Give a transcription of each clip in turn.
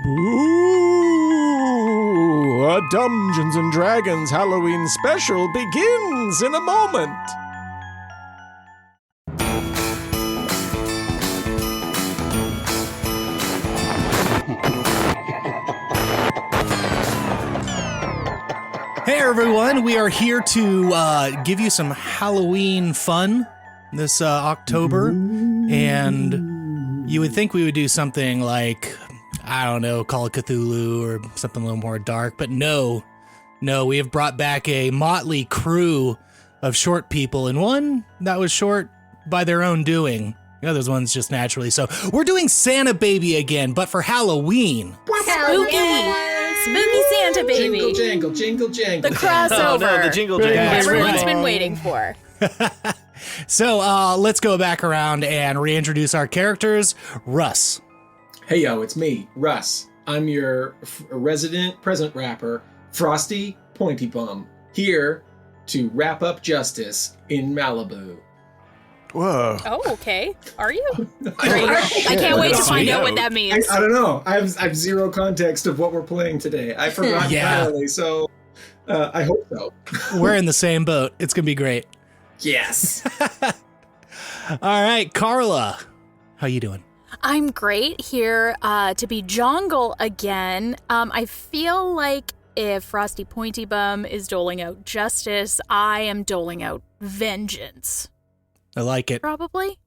Ooh, a Dumbgeons and Dragons Halloween special begins in a moment. Hey everyone, we are here to give you some Halloween fun this October, and you would think we would do something like, I don't know, Call of Cthulhu or something a little more dark, but no, we have brought back a motley crew of short people, and one that was short by their own doing. The other one's just naturally so. We're doing Santa Baby again, but for Halloween. Spooky! Spooky Santa Baby. Jingle, jangle, jingle, jangle. The crossover. Oh, no, the jingle jangle. Everyone's been waiting for. So let's go back around and reintroduce our characters. Russ. Hey, yo, it's me, Russ. I'm your resident present rapper, Frosty Pointy Bum, here to wrap up justice in Malibu. Whoa. Oh, okay. Are you? I can't wait to find out what that means. I don't know. I have zero context of what we're playing today. I forgot entirely, so I hope so. We're in the same boat. It's going to be great. Yes. All right, Carla. How you doing? I'm great here to be Jongle again. I feel like if Frosty Pointy Bum is doling out justice, I am doling out vengeance. I like it. Probably.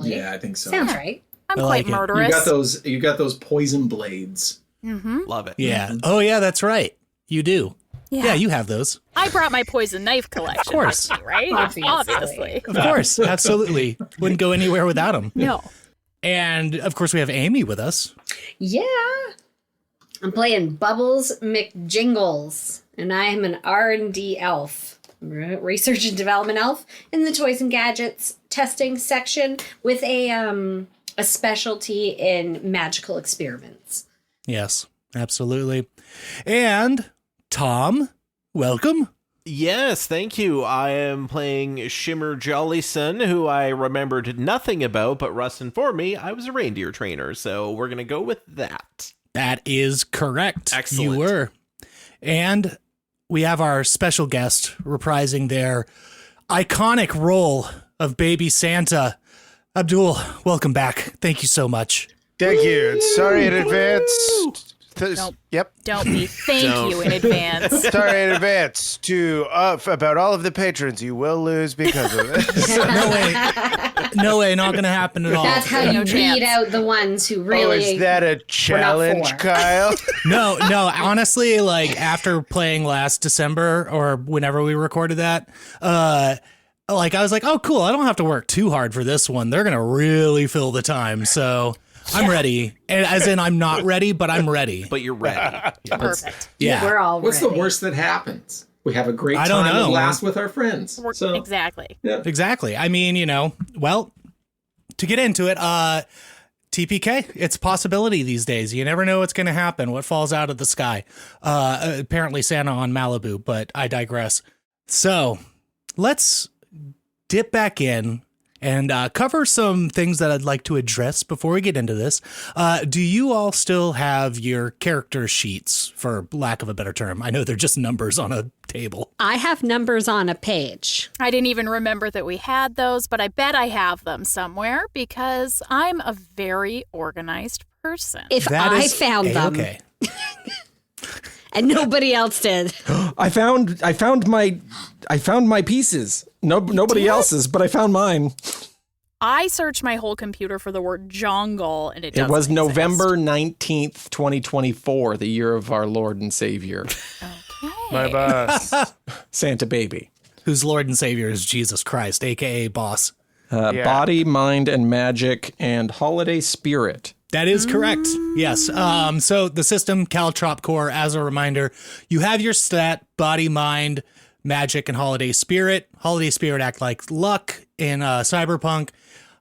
Yeah, I think so. Sounds right. I'm I quite like it. murderous. You got those poison blades. Mm-hmm. Love it. Yeah. Oh, yeah, that's right. You do. Yeah. Yeah, you have those. I brought my poison knife collection. Of course. with me, right? Obviously. Of course. Absolutely. Wouldn't go anywhere without them. No. And, of course, we have Amy with us. Yeah. I'm playing Bubbles McJingles, and I am an R&D elf. Research and development elf in the toys and gadgets testing section with a specialty in magical experiments. Yes, absolutely. And Tom, welcome. Yes, thank you. I am playing Shimmer Jollyson, who I remembered nothing about, but Russ informed me I was a reindeer trainer, so we're going to go with that. That is correct. Excellent. You were. And we have our special guest reprising their iconic role of Baby Santa. Abdul, welcome back. Thank you so much. Thank you. Sorry in advance. Don't be thank you in advance. Sorry in advance to about all of the patrons you will lose because of this. No way, not going to happen at all. That's how you chance. weed out the ones who really... Oh, is that a challenge, for. Kyle? No, honestly, like after playing last December or whenever we recorded that, like I was like, oh, cool. I don't have to work too hard for this one. They're going to really fill the time. So I'm ready. And as in I'm not ready, but I'm ready. But you're ready. Perfect. Yeah. We're all What's ready. the worst that happens? We have a great I don't time know. and blast with our friends. So, Exactly. yeah. Exactly. I mean, well, to get into it, TPK, it's a possibility these days. You never know what's going to happen, what falls out of the sky. Apparently Santa on Malibu, but I digress. So let's dip back in and cover some things that I'd like to address before we get into this. Do you all still have your character sheets, for lack of a better term? I know they're just numbers on a table. I have numbers on a page. I didn't even remember that we had those, but I bet I have them somewhere because I'm a very organized person. If That I is found them A-okay. and nobody else did. I found my pieces. Nobody else's, but I found mine. I searched my whole computer for the word jongle, and it It doesn't was exist. November 19th, 2024, the year of our Lord and Savior, Okay. my boss, Santa Baby. Whose Lord and Savior is Jesus Christ, a.k.a. Boss. Body, mind, and magic, and holiday spirit. That is correct. Yes. So the system, Caltrop Core, as a reminder, you have your stat, body, mind, magic, and holiday spirit. Holiday spirit act like luck in Cyberpunk.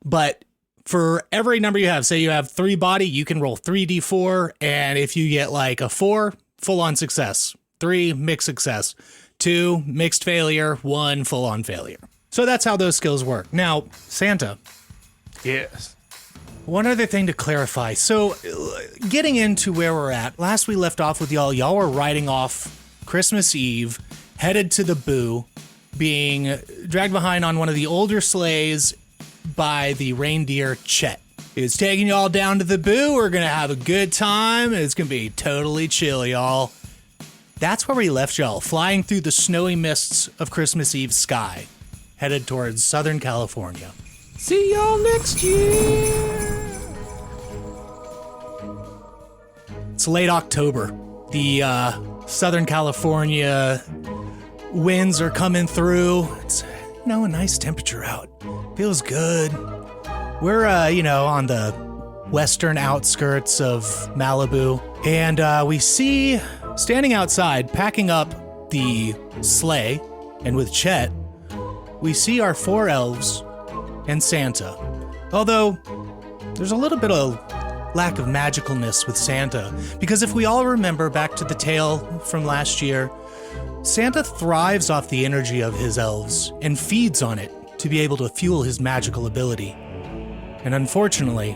But for every number you have, say you have 3 body, you can roll 3d4. And if you get like a 4, full on success. 3, mixed success. 2, mixed failure. 1, full on failure. So that's how those skills work. Now, Santa. Yes. One other thing to clarify. So, getting into where we're at, last we left off with y'all were riding off Christmas Eve, headed to the Boo, being dragged behind on one of the older sleighs by the reindeer Chet. It's taking y'all down to the Boo. We're going to have a good time, and it's going to be totally chill, y'all. That's where we left y'all, flying through the snowy mists of Christmas Eve sky, headed towards Southern California. See y'all next year. It's late October. The Southern California winds are coming through. It's, a nice temperature out. Feels good. We're, on the western outskirts of Malibu. And we see, standing outside, packing up the sleigh, and with Chet, we see our 4 elves and Santa. Although, there's a little bit of lack of magicalness with Santa, because if we all remember back to the tale from last year, Santa thrives off the energy of his elves and feeds on it to be able to fuel his magical ability. And unfortunately,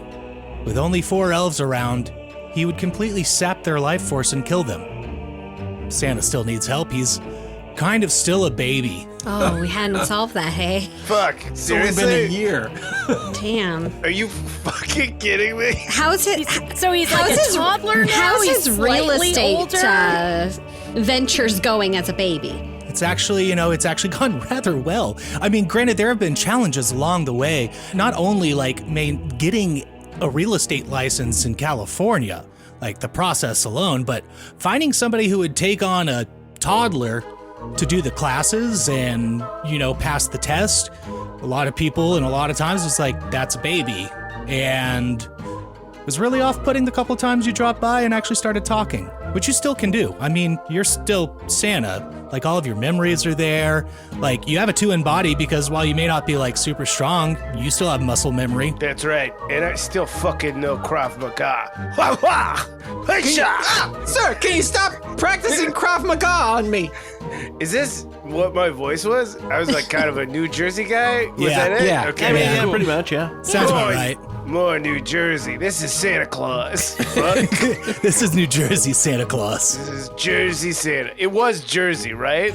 with only 4 elves around, he would completely sap their life force and kill them. Santa still needs help. He's kind of still a baby. Oh, we hadn't solved that, hey? Fuck, It's only seriously? been a year. Damn. Are you fucking kidding me? How's it? So he's like a toddler now? How's He's his real slightly estate older? ventures going as a baby? It's actually, it's actually gone rather well. I mean, granted, there have been challenges along the way, not only getting a real estate license in California, like the process alone, but finding somebody who would take on a toddler to do the classes and, pass the test. A lot of people and a lot of times it's like, that's a baby. And it was really off-putting the couple times you dropped by and actually started talking, which you still can do. I mean, you're still Santa. Like, all of your memories are there. Like, you have a 2 in body because while you may not be, super strong, you still have muscle memory. That's right, and I still fucking know Krav Maga. Wah wah! Hey-sha! Sir, can you stop practicing Krav Maga on me? Is this what my voice was? I was like kind of a New Jersey guy? Was Yeah, that it? yeah. Okay. I mean, Yeah. yeah, pretty much, yeah. Sounds about More- right. More New Jersey. This is Santa Claus. Fuck. This is New Jersey Santa Claus. This is Jersey Santa. It was Jersey, right?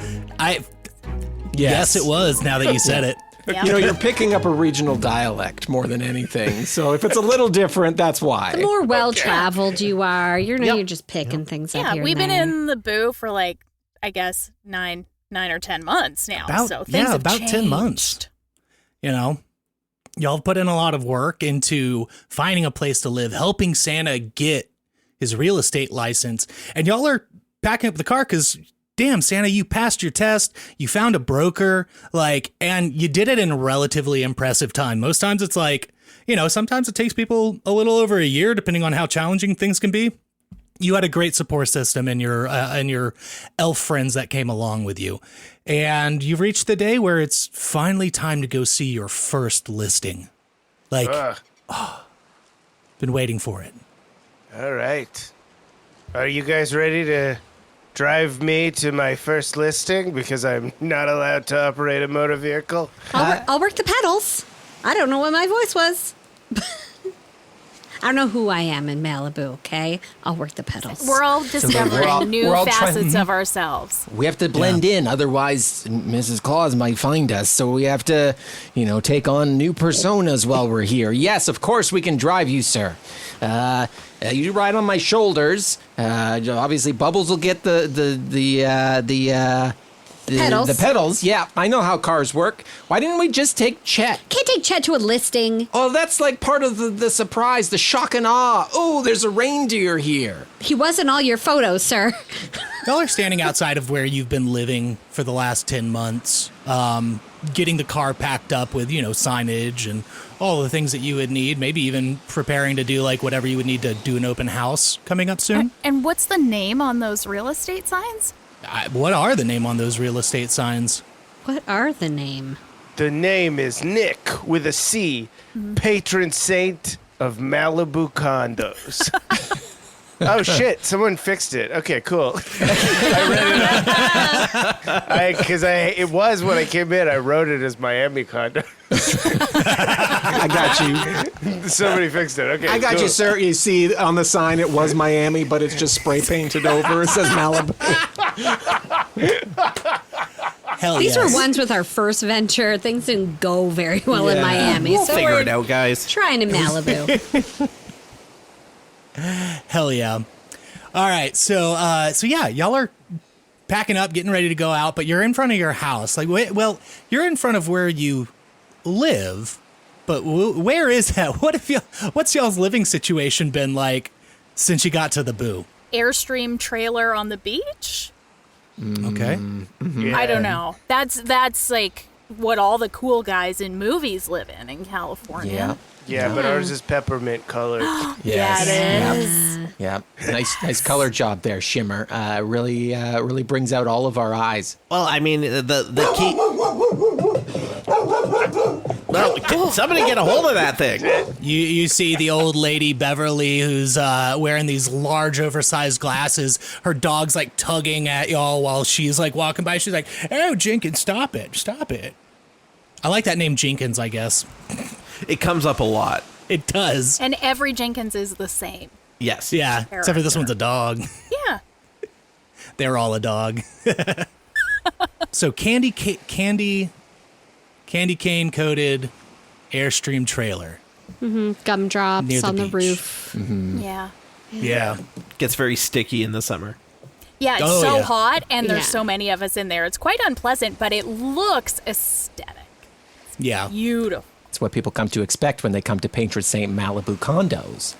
Yes, it was, now that you said it. You're picking up a regional dialect more than anything. So if it's a little different, that's why. The more well-traveled you are, you're just picking things up Yeah, here we've and been there. in the Boo for I guess 9 or 10 months now. About, so things have about 10 months. changed. Y'all have put in a lot of work into finding a place to live, helping Santa get his real estate license. And y'all are packing up the car because, damn, Santa, you passed your test, you found a broker, and you did it in a relatively impressive time. Most times it's sometimes it takes people a little over a year, depending on how challenging things can be. You had a great support system and your elf friends that came along with you. And you've reached the day where it's finally time to go see your first listing. Been waiting for it. All right. Are you guys ready to drive me to my first listing? Because I'm not allowed to operate a motor vehicle. I'll work the pedals. I don't know what my voice was. I don't know who I am in Malibu, okay? I'll work the pedals. We're all discovering we're all facets of ourselves. We have to blend in, otherwise Mrs. Claus might find us. So we have to, take on new personas while we're here. Yes, of course we can drive you, sir. You ride on my shoulders. Obviously, Bubbles will get the pedals. The pedals. Yeah, I know how cars work. Why didn't we just take Chet? Can't take Chet to a listing. Oh, that's part of the surprise, the shock and awe. Oh, there's a reindeer here. He wasn't all your photos, sir. Y'all are standing outside of where you've been living for the last 10 months, getting the car packed up with, signage and all the things that you would need, maybe even preparing to do whatever you would need to do an open house coming up soon. And what's the name on those real estate signs? What are the name on those real estate signs? What are the name? The name is Nick with a C, patron saint of Malibu Condos. Oh shit! Someone fixed it. Okay, cool. I read it. Because it was when I came in. I wrote it as Miami Condos. I got you. Somebody fixed it. Okay, I got cool. you, sir. You see on the sign it was Miami, but it's just spray painted over. It says Malibu. Hell These yes. were ones with our first venture. Things didn't go very well in Miami. We'll so figure we're it out, guys. trying in Malibu. Hell yeah. All right. So yeah, y'all are packing up, getting ready to go out, but you're in front of your house. Like, well, you're in front of where you live, but where is that? What's y'all's living situation been like since you got to the Boo? Airstream trailer on the beach? Okay. Yeah. I don't know. That's like what all the cool guys in movies live in California. Yeah. Yeah, but ours is peppermint colored. Yeah, it is. Yeah. Nice color job there, Shimmer. Really brings out all of our eyes. Well, I mean, the key. Well, can somebody get a hold of that thing? You see the old lady Beverly who's wearing these large oversized glasses. Her dog's like tugging at y'all while she's like walking by. She's like, "Oh, Jenkins, stop it. I like that name Jenkins, I guess. It comes up a lot. It does. And every Jenkins is the same. Yes. Yeah, except for this one's a dog. Yeah. They're all a dog. So candy cane coated Airstream trailer. Gumdrops Near the on the beach. roof. Yeah. Yeah. Gets very sticky in the summer. Yeah, it's Oh, so yeah. hot and there's Yeah. so many of us in there. It's quite unpleasant, but it looks aesthetic. Yeah. Beautiful. It's what people come to expect when they come to Patron Saint Malibu Condos.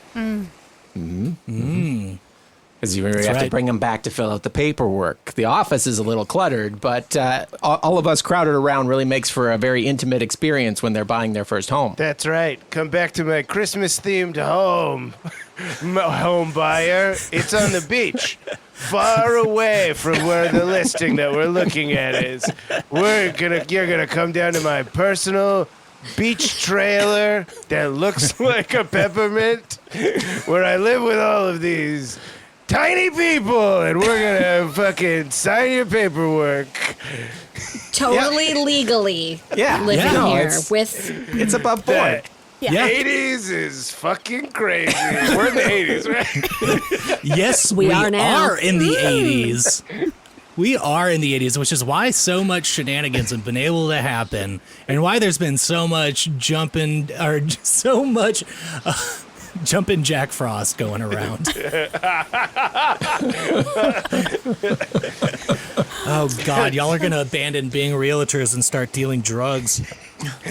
Because you have to right. bring them back to fill out the paperwork. The office is a little cluttered, but all of us crowded around really makes for a very intimate experience when they're buying their first home. That's right. Come back to my Christmas-themed home. Home buyer. It's on the beach. Far away from where the listing that we're looking at is. You're gonna come down to my personal beach trailer that looks like a peppermint, where I live with all of these tiny people, and we're gonna fucking sign your paperwork. Totally legally living Yeah, here it's- with It's above board. That Yeah. 80s is fucking crazy. We're in the 80s, right? Yes, We are now. are in the 80s. We are in the 80s, which is why so much shenanigans have been able to happen and why there's been so much jumping Jack Frost going around. Oh, God, y'all are going to abandon being realtors and start dealing drugs.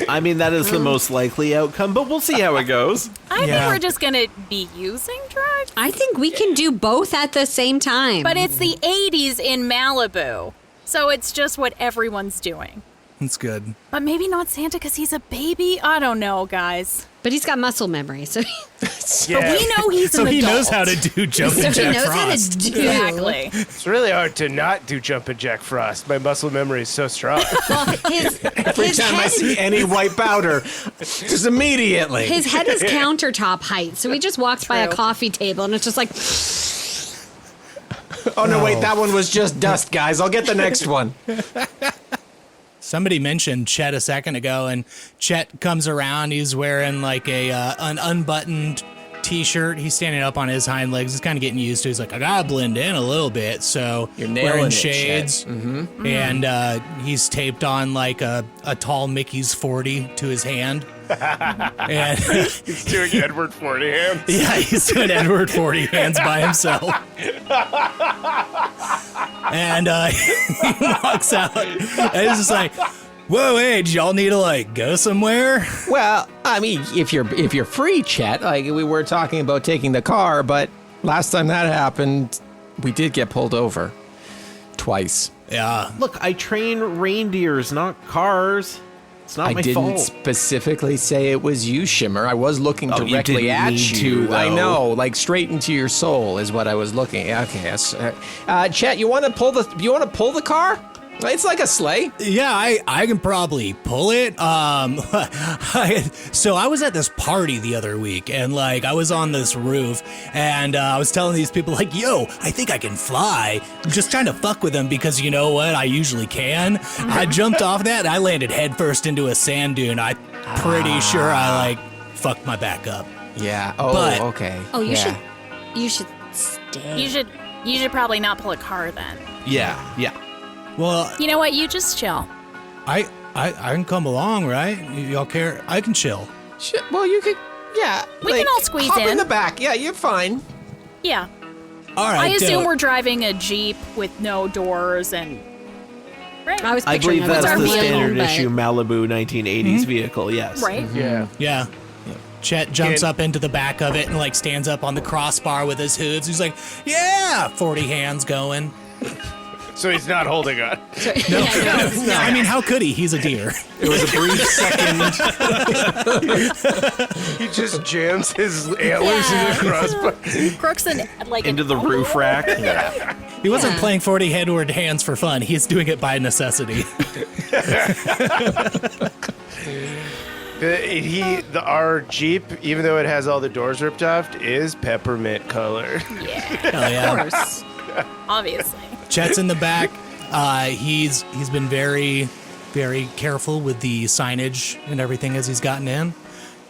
I mean, that is the most likely outcome, but we'll see how it goes. I think Yeah. we're just going to be using drugs. I think we can do both at the same time. But it's the 80s in Malibu. So it's just what everyone's doing. That's good. But maybe not Santa because he's a baby. I don't know, guys. But he's got muscle memory, so But we know he's So an he adult. knows how to do jumping he Jack knows how Frost. to do. Exactly. It's really hard to not do Jumpin' Jack Frost. My muscle memory is so strong. Well, his Every time I see any white powder, just immediately. his head is countertop height, so he just walks by a True. coffee table and it's just like, Oh, no, wait, that one was just dust, guys. I'll get the next one. Somebody mentioned Chet a second ago, and Chet comes around. He's wearing like an unbuttoned T-shirt. He's standing up on his hind legs. He's kind of getting used to it. He's like, I gotta blend in a little bit. So You're nailing wearing it, Chet. shades, and he's taped on like a tall Mickey's 40 to his hand. And He's doing Edward 40 hands. yeah, he's doing Edward 40 hands by himself. And he walks out, and it's just like, whoa, hey, did y'all need to like go somewhere? Well, I mean, if you're free, Chet, like we were talking about taking the car, but last time that happened, we did get pulled over twice. Yeah. Look, I train reindeers, not cars. It's not I my didn't fault. specifically say it was you, Shimmer. I was looking Oh, you directly didn't at need you. to, I though. know, like straight into your soul is what I was looking. Okay, yes. Chet, you want to pull the car? It's like a sleigh. Yeah, I can probably pull it. So I was at this party the other week, and like I was on this roof, and I was telling these people like, "Yo, I think I can fly." I'm just trying to fuck with them because you know what? I usually can. I jumped off that, and I landed headfirst into a sand dune. I'm pretty sure I like fucked my back up. Yeah. Oh, But- okay. Oh, you Yeah. should stay. You should probably not pull a car then. Yeah. Well, You know what? You just chill. I can come along, right? Y'all care? I can chill. Well, you could. Yeah. We can all squeeze hop in in. the back. Yeah, you're fine. Yeah. All right. I assume dope. we're driving a Jeep with no doors and. Right. I was I picturing believe that's our the vehicle, standard but- issue Malibu 1980s vehicle, yes. Right. Yeah. Yeah. Chet jumps And- up into the back of it and like stands up on the crossbar with his hooves. He's like, "Yeah!" 40 hands going. So he's not holding on. No, I mean, how could he? He's a deer. It was a brief second. He just jams his antlers in the crossbar. Crooks and like Into the roof rack. He wasn't Yeah. playing 40 headward hands for fun. He's doing it by necessity. Our Jeep, even though it has all the doors ripped off, is peppermint color. Hell yeah. Of course. Obviously. Chet's in the back. He's been very, very careful with the signage and everything as he's gotten in.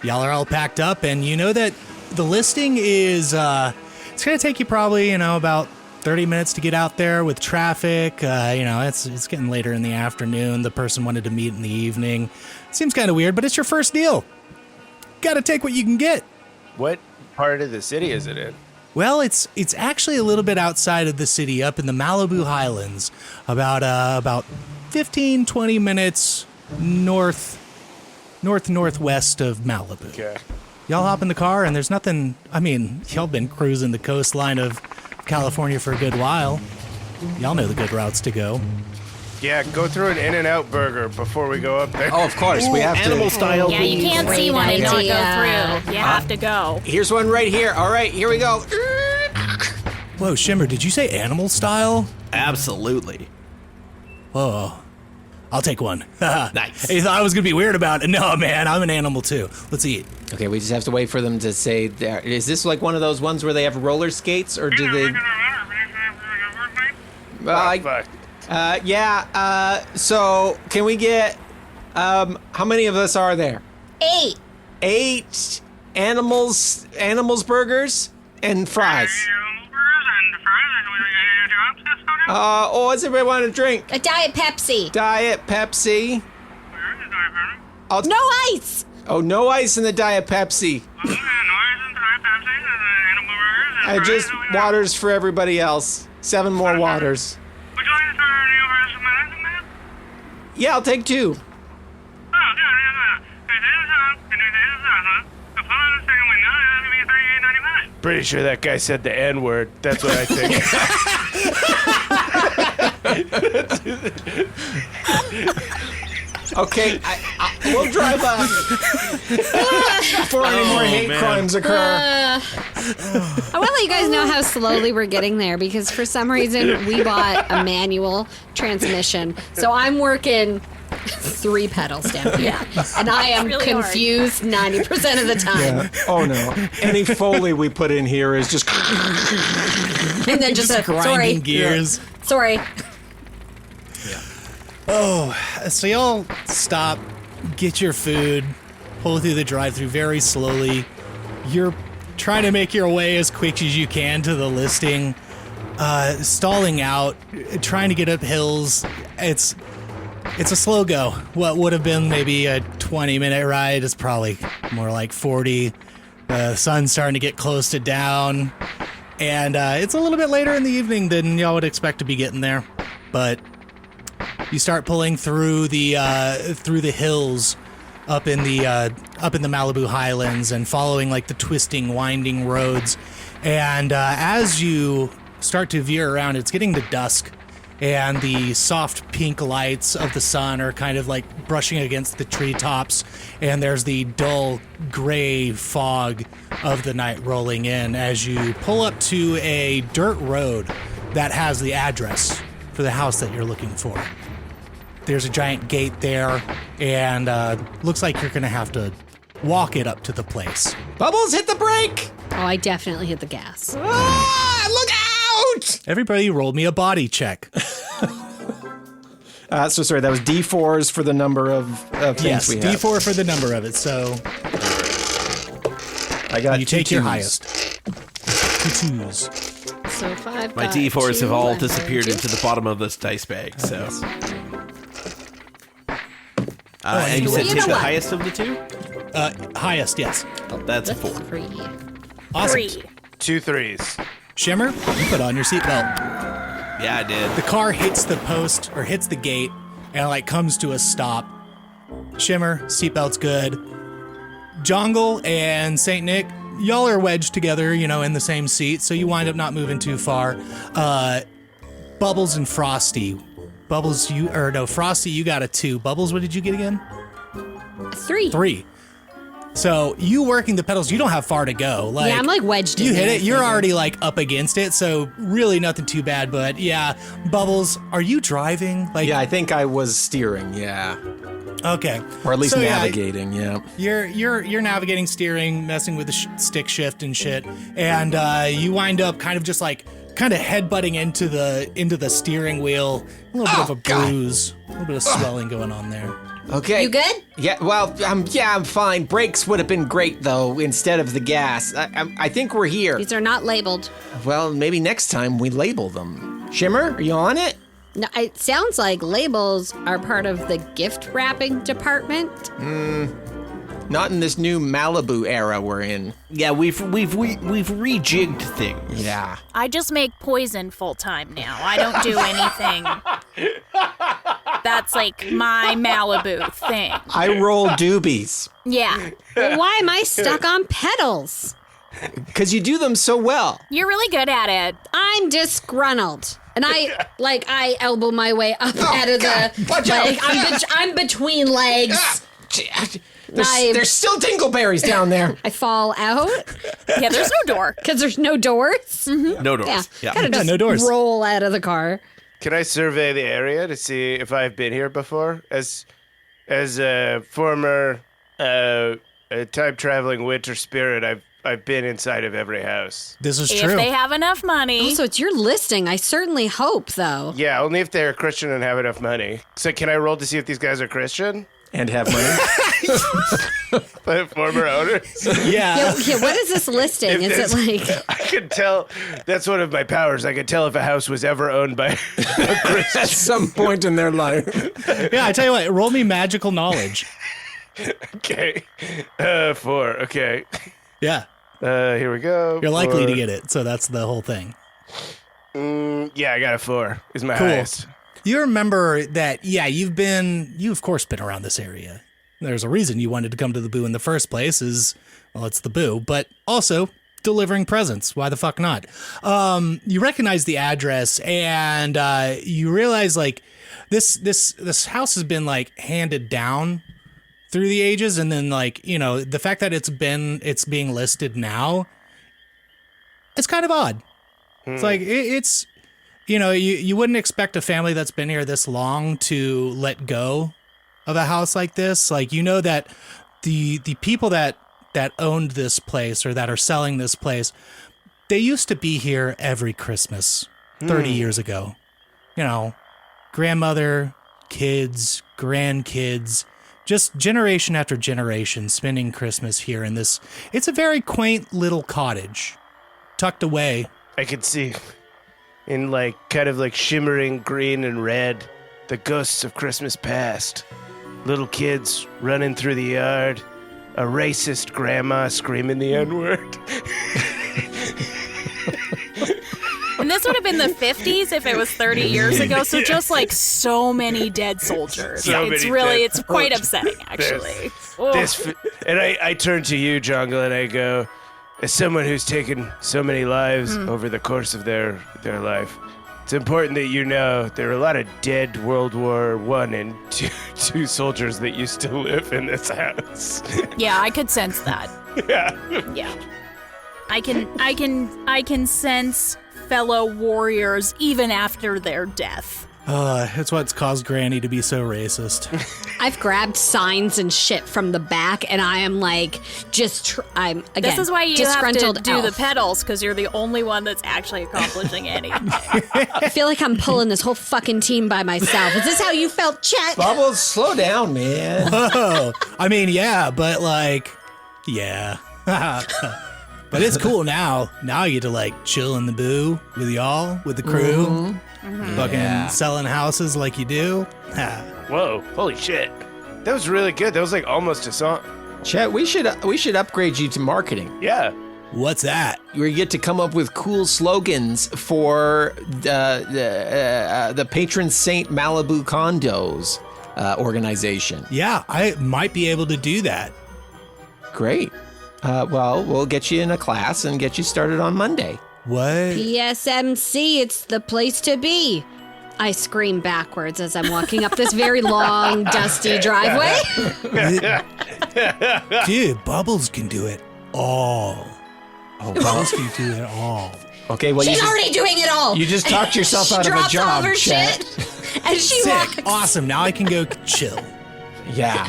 Y'all are all packed up, and you know that the listing is it's gonna take you probably about 30 minutes to get out there with traffic. It's getting later in the afternoon. The person wanted to meet in the evening. Seems kind of weird, but it's your first deal. Got to take what you can get. What part of the city is it in? Well, it's actually a little bit outside of the city, up in the Malibu Highlands, about 15, 20 minutes northwest of Malibu. Okay. Y'all hop in the car, and there's nothing. I mean, y'all been cruising the coastline of California for a good while. Y'all know the good routes to go. Yeah, go through an In-N-Out burger before we go up there. Oh, of course. We have Animal to. style, Yeah, you please. can't see Great one and not idea. go through. You have to go. Here's one right here. All right, here we go. Whoa, Shimmer, did you say animal style? Absolutely. Whoa. I'll take one. Nice. You thought I was going to be weird about it. No, man, I'm an animal too. Let's eat. Okay, we just have to wait for them to say. Is this like one of those ones where they have roller skates, or do they? Fuck. So can we get? How many of us are there? 8. 8 animals burgers and fries. What's everybody want to drink? A Diet Pepsi. Diet Pepsi. No ice. Oh, no ice in the Diet Pepsi. Just waters for everybody else. 7 more waters. Yeah, I'll take 2. Pretty sure that guy said the N-word. That's what I think. Okay, we'll drive up before any more hate crimes occur. I want to let you guys know how slowly we're getting there because for some reason we bought a manual transmission. So I'm working 3 pedals down here. And I am Really hard. confused 90% of the time. Oh no! Any foley we put in here is just. And then just a, Grinding sorry. gears. Sorry. So y'all stop, get your food, pull through the drive-thru very slowly. You're trying to make your way as quick as you can to the listing, stalling out, trying to get up hills. It's a slow go. What would have been maybe a 20-minute ride is probably more like 40. The sun's starting to get close to down, and it's a little bit later in the evening than y'all would expect to be getting there, but you start pulling through the hills up in the Malibu Highlands and following like the twisting, winding roads. And as you start to veer around, it's getting to dusk, and the soft pink lights of the sun are kind of like brushing against the treetops, and there's the dull gray fog of the night rolling in as you pull up to a dirt road that has the address for the house that you're looking for. there's a giant gate there, and looks like you're going to have to walk it up to the place. Bubbles, hit the brake! Oh, I definitely hit the gas. Ah, look out! Everybody rolled me a body check. So sorry, that was D4s for the number of things Yes, we have. D4 for the number of it, so I got you two take your twos. highest. 2 twos. So 5 My got D4s have 2, all I've got disappeared 2. into the bottom of this dice bag, so. And you You said know take the what? highest of the two? Highest, yes. That's a That's 4. 3. Awesome. 3. 2 threes. Shimmer, you put on your seatbelt. Yeah, I did. The car hits the post or hits the gate and like comes to a stop. Shimmer, seatbelt's good. Jongle and Saint Nick, y'all are wedged together, in the same seat, so you wind up not moving too far. Bubbles and Frosty. Frosty, you got a 2. Bubbles, what did you get again? 3. 3. So you working the pedals, you don't have far to go. Yeah, I'm like wedged in You hit there, it, you're I figure. already like up against it, so really nothing too bad. But yeah, Bubbles, are you driving? Like, Yeah, I think I was steering, yeah. okay, Or at least So, yeah, navigating, yeah. You're navigating, steering, messing with the stick shift and shit, and you wind up kind of headbutting into the steering wheel. A little bit of a bruise, a little bit of swelling going on there. Okay. You good? Yeah, well, I'm fine. Brakes would have been great, though, instead of the gas. I think we're here. These are not labeled. Well, maybe next time we label them. Shimmer, are you on it? No, it sounds like labels are part of the gift wrapping department. Not in this new Malibu era we're in. Yeah, we've rejigged things. Yeah. I just make poison full time now. I don't do anything. That's like my Malibu thing. I roll doobies. Yeah. Well, why am I stuck on pedals? Because you do them so well. You're really good at it. I'm disgruntled. And I elbow my way up out of the Watch leg. out. I'm between legs. There's still dingleberries down there. I fall out Yeah, there's no door. because there's no doors. No doors. Yeah, Yeah. gotta just no doors. roll out of the car. Can I survey the area to see if I've been here before? As a former time traveling winter spirit, I've been inside of every house. This is If true. they have enough money. Also, it's your listing. I certainly hope, though. Yeah, only if they're Christian and have enough money. So can I roll to see if these guys are Christian? And have money. The former owners? yeah. Yeah, what is this listing? Is it like... I could tell. That's one of my powers. I could tell if a house was ever owned by a Christian. At some point in their life. Yeah, I tell you what, roll me magical knowledge. Okay. 4. Okay. Yeah. Here we go. You're likely to 4. get it, so that's the whole thing. Yeah, I got a 4. Is my Cool. highest. You remember that, yeah, you've of course been around this area. There's a reason you wanted to come to the Boo in the first place it's the Boo, but also delivering presents. Why the fuck not? You recognize the address and you realize like this house has been like handed down through the ages, and then like, the fact that it's being listed now, it's kind of odd. It's like it's you wouldn't expect a family that's been here this long to let go of a house like this. Like, that the people that owned this place or that are selling this place, they used to be here every Christmas 30 years ago. Grandmother, kids, grandkids, just generation after generation spending Christmas here in this. It's a very quaint little cottage tucked away. I could see in like kind of like shimmering green and red the ghosts of Christmas past. Little kids running through the yard, a racist grandma screaming the N-word. And this would have been the 50s if it was 30 years ago. So just like so many dead soldiers. So It's many really, dead it's quite soldiers. upsetting, actually. Ugh. And I turn to you, Jungle, and I go, as someone who's taken so many lives over the course of their life, it's important that you know there are a lot of dead World War I and two soldiers that used to live in this house. Yeah, I could sense that. Yeah. Yeah. I can sense fellow warriors even after their death. It's what's caused Granny to be so racist. I've grabbed signs and shit from the back, and I am like, I'm again. This is why you have to disgruntled do the elf. pedals, because you're the only one that's actually accomplishing anything. I feel like I'm pulling this whole fucking team by myself. Is this how you felt, Chet? Bubbles, slow down, man. Oh, I mean, yeah, but like, yeah. But it's cool now. Now you get to like chill in the boo with y'all, with the crew, fucking selling houses like you do. Whoa, holy shit. That was really good. That was like almost a song. Chet, we should upgrade you to marketing. Yeah. What's that? Where you get to come up with cool slogans for the patron saint Malibu Condos organization. Yeah, I might be able to do that. Great. Well, we'll get you in a class and get you started on Monday. What? PSMC, it's the place to be. I scream backwards as I'm walking up this very long, dusty driveway. Dude, Bubbles can do it all. Oh, Bubbles can do it all. Okay, well, She's already doing it all. you just talked yourself She out of a drops all job, of her Chet. shit, and she Sick. walks. Awesome. Now I can go chill. Yeah.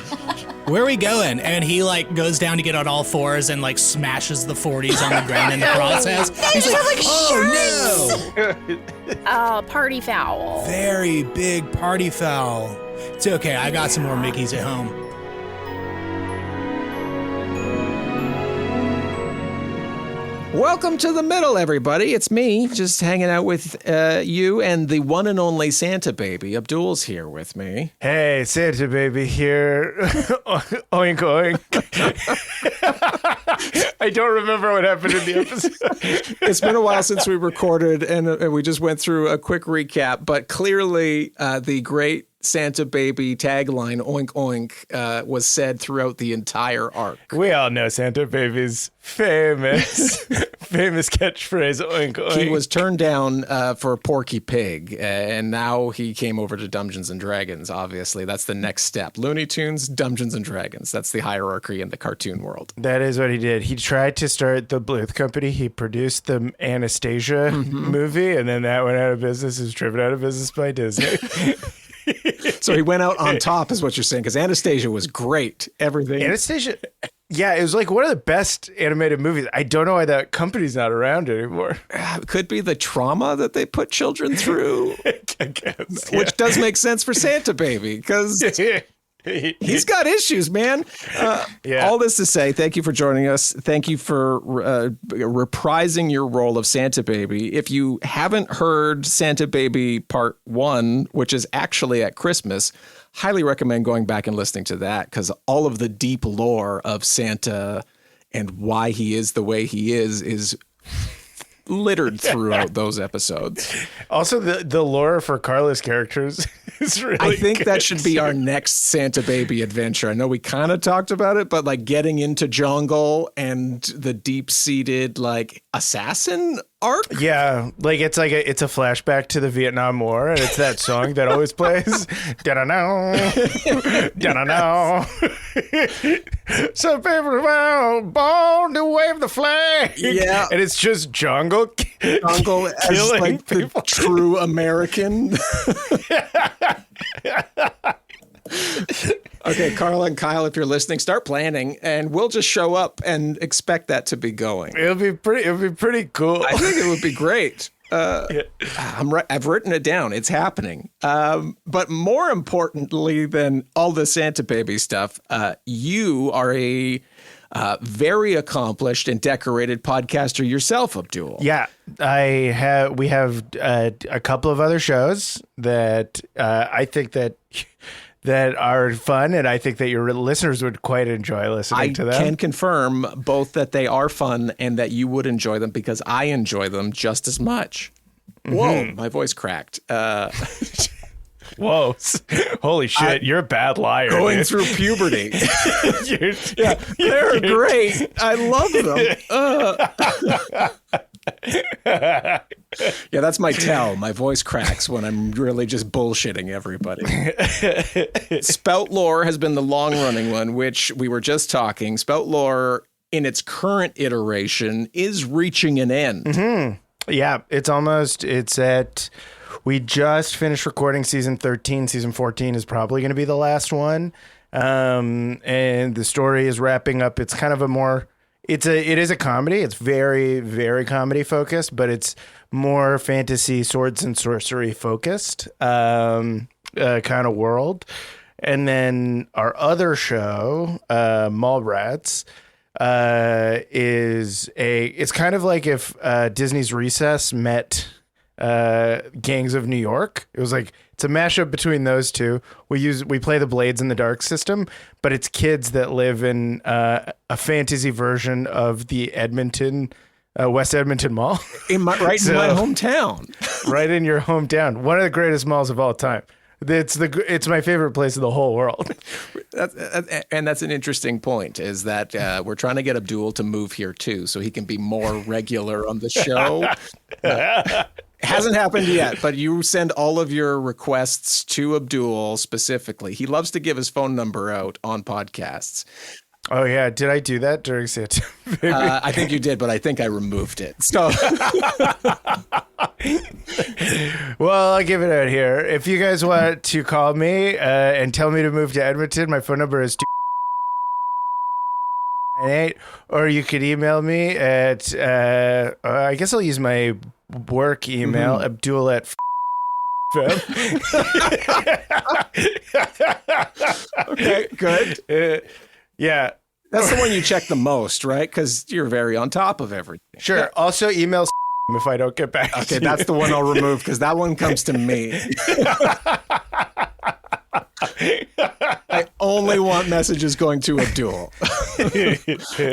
Where are we going? And he like goes down to get on all fours and like smashes the 40s on the ground in the process. He's like, oh no! Oh, party foul. Very big party foul. It's okay. I got some more Mickeys at home. Welcome to the middle, everybody. It's me, just hanging out with you and the one and only Santa baby. Abdul's here with me. Hey, Santa baby here. Oink, oink. I don't remember what happened in the episode. It's been a while since we recorded, and we just went through a quick recap, but clearly the great Santa baby tagline, oink, oink, was said throughout the entire arc. We all know Santa baby's famous catchphrase, oink, oink. He was turned down for Porky Pig, and now he came over to Dungeons and Dragons, obviously. That's the next step. Looney Tunes, Dungeons and Dragons. That's the hierarchy in the cartoon world. That is what he did. He tried to start the Bluth Company. He produced the Anastasia movie, and then that went out of business. He was driven out of business by Disney. So he went out on top, is what you're saying, because Anastasia was great. Everything. Anastasia, yeah, it was like one of the best animated movies. I don't know why that company's not around anymore. Could be the trauma that they put children through, I guess. which does make sense for Santa Baby, because he's got issues, man. Yeah. All this to say, thank you for joining us. Thank you for reprising your role of Santa Baby. If you haven't heard Santa Baby Part 1, which is actually at Christmas, highly recommend going back and listening to that, because all of the deep lore of Santa and why he is the way he is littered throughout those episodes. Also, the lore for Carla's characters is really I think good. that should be our next Santa Baby adventure. I know we kind of talked about it, but like getting into jungle and the deep-seated like assassin arc. Yeah, like it's a flashback to the Vietnam War, and it's that song that always plays. Da-da-now, da-da-now. Some people are born to wave the flag. Yeah. And it's just jungle Jungle as killing like the people. true American. Okay, Carla and Kyle, if you're listening, start planning, and we'll just show up and expect that to be going. It'll be pretty cool. I think it would be great. I've written it down. It's happening. But more importantly than all the Santa Baby stuff, you are a very accomplished and decorated podcaster yourself, Abdul. Yeah, we have a couple of other shows that I think that are fun, and I think that your listeners would quite enjoy listening to them. I can confirm both that they are fun and that you would enjoy them, because I enjoy them just as much. Whoa, my voice cracked. Whoa, holy shit, you're a bad liar. Going dude. through puberty. Yeah, They're great. I love them. Yeah, that's my tell. My voice cracks when I'm really just bullshitting everybody. Spout lore has been the long-running one, which we were just talking. Spout lore, in its current iteration, is reaching an end. Yeah, we just finished recording season 13. Season 14 is probably going to be the last one. And the story is wrapping up. It's kind of it is a comedy. It's very, very comedy focused, but it's more fantasy, swords and sorcery focused, kind of world. And then our other show, Brats, it's kind of like if Disney's Recess met Gangs of New York. It's a mashup between those two. We play the Blades in the Dark system, but it's kids that live in a fantasy version of the West Edmonton Mall. In my hometown. Right in your hometown. One of the greatest malls of all time. It's my favorite place in the whole world. That's an interesting point, is that we're trying to get Abdul to move here too, so he can be more regular on the show. Hasn't happened yet, but you send all of your requests to Abdul specifically. He loves to give his phone number out on podcasts. Oh, yeah. Did I do that during Santa? I think you did, but I think I removed it. So, well, I'll give it out here. If you guys want to call me and tell me to move to Edmonton, my phone number is 298, or you could email me at, I guess I'll use my work email, Abdul at Okay, good. Yeah. That's the one you check the most, right? Because you're very on top of everything. Sure. Yeah. Also email if I don't get back. Okay, that's the one I'll remove because that one comes to me. I only want messages going to Abdul.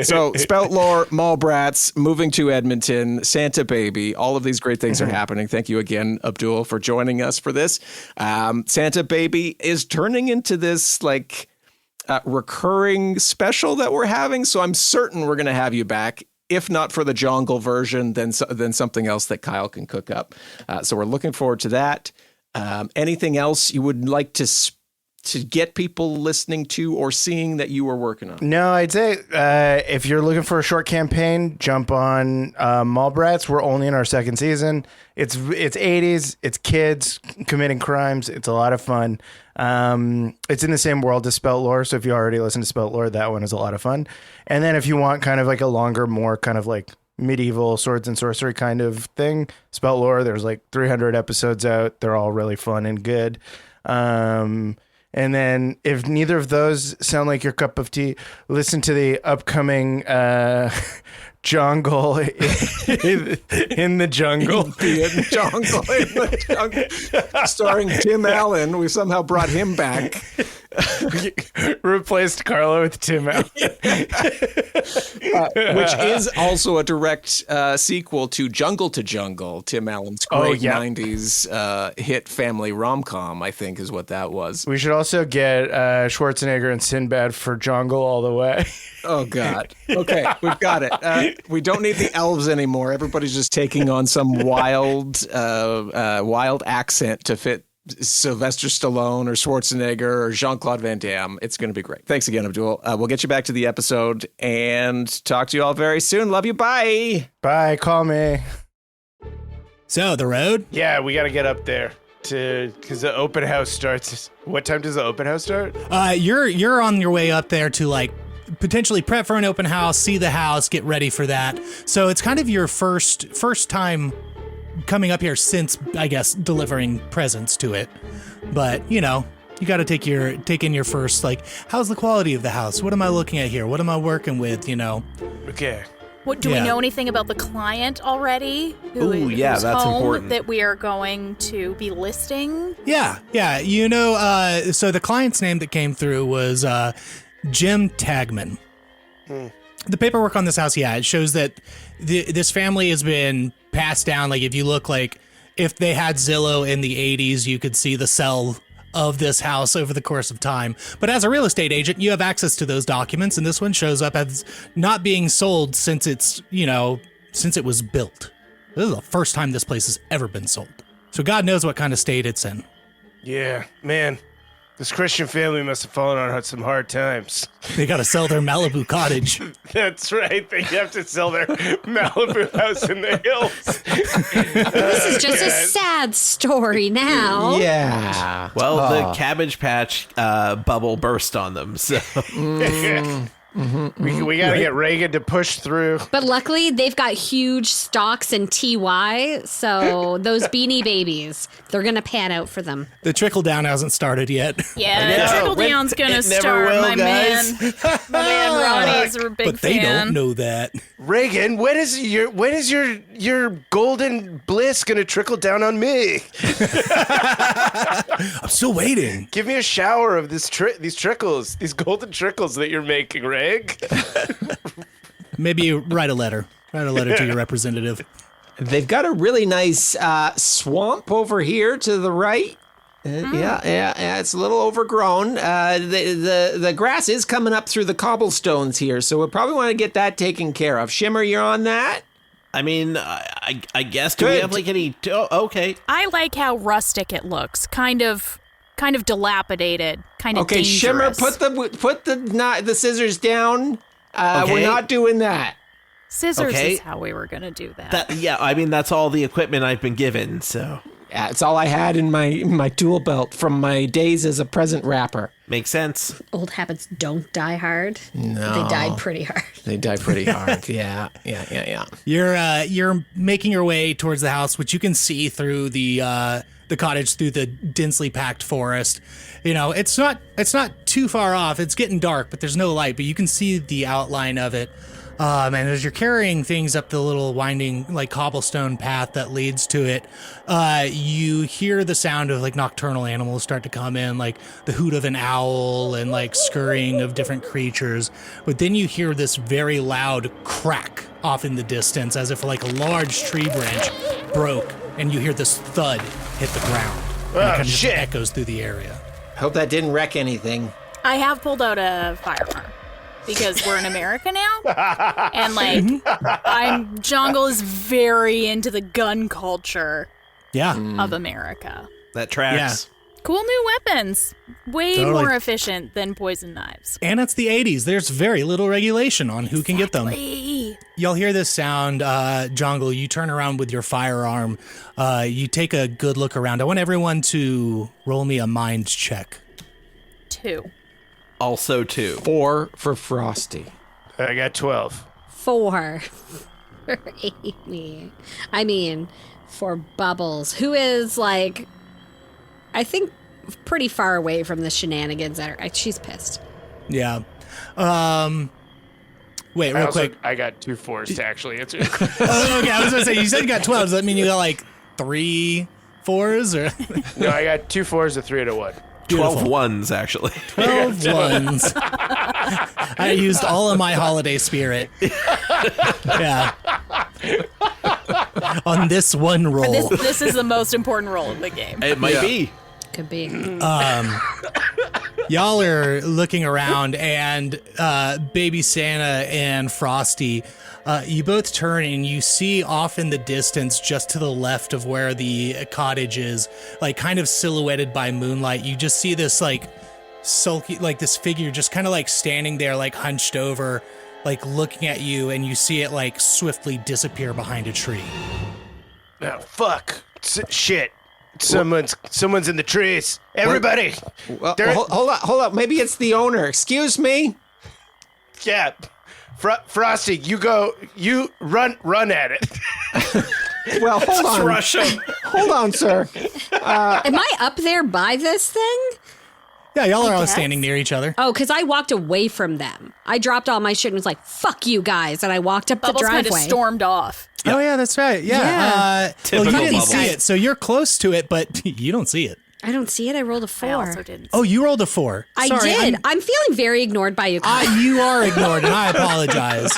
So, Spout Lore, Mall Brats, moving to Edmonton, Santa Baby, all of these great things are happening. Thank you again, Abdul, for joining us for this. Santa Baby is turning into this recurring special that we're having, so I'm certain we're going to have you back. If not for the jungle version, then something else that Kyle can cook up. So we're looking forward to that. Anything else you would like to get people listening to or seeing that you were working on? No, I'd say if you're looking for a short campaign, jump on Mallbrats. We're only in our second season. It's 80s. It's kids committing crimes. It's a lot of fun. It's in the same world as Spout Lore. So if you already listen to Spout Lore, that one is a lot of fun. And then if you want kind of like a longer, more kind of like medieval swords and sorcery kind of thing, Spout Lore, there's 300 episodes out. They're all really fun and good. And then if neither of those sound like your cup of tea, listen to the upcoming Jungle in the Jungle. Starring Tim Allen. We somehow brought him back. Replaced Carlo with Tim Allen. Which is also a direct sequel to Jungle, Tim Allen's great 90s hit family rom-com, I think is what that was. We should also get Schwarzenegger and Sinbad for Jungle all the way. Oh, God. Okay, we've got it. We don't need the elves anymore. Everybody's just taking on some wild accent to fit Sylvester Stallone or Schwarzenegger or Jean-Claude Van Damme. It's going to be great. Thanks again, Abdul. We'll get you back to the episode and talk to you all very soon. Love you. Bye. Bye. Call me. So the road? Yeah, we got to get up there because the open house starts. What time does the open house start? You're on your way up there to potentially prep for an open house, see the house, get ready for that. So it's kind of your first time coming up here since, I guess, delivering presents to it. But, you got to take in your first, how's the quality of the house? What am I looking at here? What am I working with, Okay. Do we know anything about the client already? Ooh, yeah, whose that's home important. that we are going to be listing? Yeah. So the client's name that came through was Jim Tagman. The paperwork on this house, it shows that this family has been passed down. If you look if they had Zillow in the 80s, you could see the sell of this house over the course of time. But as a real estate agent, you have access to those documents, and this one shows up as not being sold since since it was built. This is the first time this place has ever been sold. So God knows what kind of state it's in. Yeah, man. This Christian family must have fallen on some hard times. They got to sell their Malibu cottage. That's right. They have to sell their Malibu house in the hills. This is just a sad story now. Yeah. Well, the Cabbage Patch bubble burst on them, so... We got to get Reagan to push through. But luckily, they've got huge stocks in TY, so those Beanie Babies, they're going to pan out for them. The trickle down hasn't started yet. Yeah, trickle down's gonna It never start. will, My guys. my man Ronnie's a big But they fan. don't know that. Reagan, when is your golden bliss going to trickle down on me? I'm still waiting. Give me a shower of these trickles, these golden trickles that you're making, Reg. Maybe you write a letter. Write a letter to your representative. They've got a really nice swamp over here to the right. Yeah, it's a little overgrown. The grass is coming up through the cobblestones here, so we'll probably want to get that taken care of. Shimmer, you're on that? I mean, I guess, do we Good. have like any... Oh, okay. I like how rustic it looks. Kind of dilapidated. Kind of Okay, dangerous. Shimmer, put the scissors down. Okay. We're not doing that. Scissors Okay. is how we were gonna do that. Yeah, I mean, that's all the equipment I've been given, so... Yeah, it's all I had in my tool belt from my days as a present rapper. Makes sense. Old habits don't die hard. No. They died pretty hard. They die pretty hard. Yeah. You're making your way towards the house, which you can see through the cottage through the densely packed forest. You know, it's not too far off. It's getting dark, but there's no light, but you can see the outline of it. And as you're carrying things up the little winding, like, cobblestone path that leads to it, you hear the sound of, like, nocturnal animals start to come in, like the hoot of an owl and, like, scurrying of different creatures. But then you hear this very loud crack off in the distance, as if, like, a large tree branch broke, and you hear this thud hit the ground. And it kind of just echoes through the area. Hope that didn't wreck anything. I have pulled out a firearm because we're in America now, and like Jungle is very into the gun culture Yeah. of America. That tracks. Cool new weapons, way Totally. more efficient than poison knives. And it's the 80s. There's very little regulation on who can get them. Exactly. Y'all hear this sound, Jungle. You turn around with your firearm. You take a good look around. I want everyone to roll me a mind check. 2. Also 2. 4 for Frosty. I got 12. 4 for Amy. I mean, for Bubbles, who is, like, I think pretty far away from the shenanigans. She's pissed. Yeah. Wait, real quick. I got 2 4s to actually answer. Oh, okay, I was going to say, you said you got 12. Does that mean you got, like, 3 4s? Or? No, I got 2 4s, a 3, and a 1. 12 ones, actually. 12 ones. I used all of my holiday spirit. Yeah. On this one roll. This is the most important role in the game. It might be. Could be. Y'all are looking around, and Baby Santa and Frosty, you both turn and you see off in the distance, just to the left of where the cottage is, like kind of silhouetted by moonlight. You just see this like sulky, like this figure just kind of like standing there, like hunched over, like looking at you, and you see it like swiftly disappear behind a tree. Oh, fuck. Shit. Someone's in the trees. Everybody. Well, hold up. Maybe it's the owner. Excuse me. Yeah. Frosty, you run at it. Well, hold on. Rush him. Hold on, sir. Am I up there by this thing? Yeah, y'all are all guess. standing near each other. Oh, because I walked away from them. I dropped all my shit and was like, fuck you guys. And I walked up Bubbles the kind driveway. of stormed off. Oh, yeah, that's right. Yeah. Well, Typical you didn't Bubbles. see it, so you're close to it, but you don't see it. I don't see it. I rolled a I 4. also didn't. Oh, you rolled a 4. I Sorry, did. I'm feeling very ignored by you guys. You are ignored, and I apologize.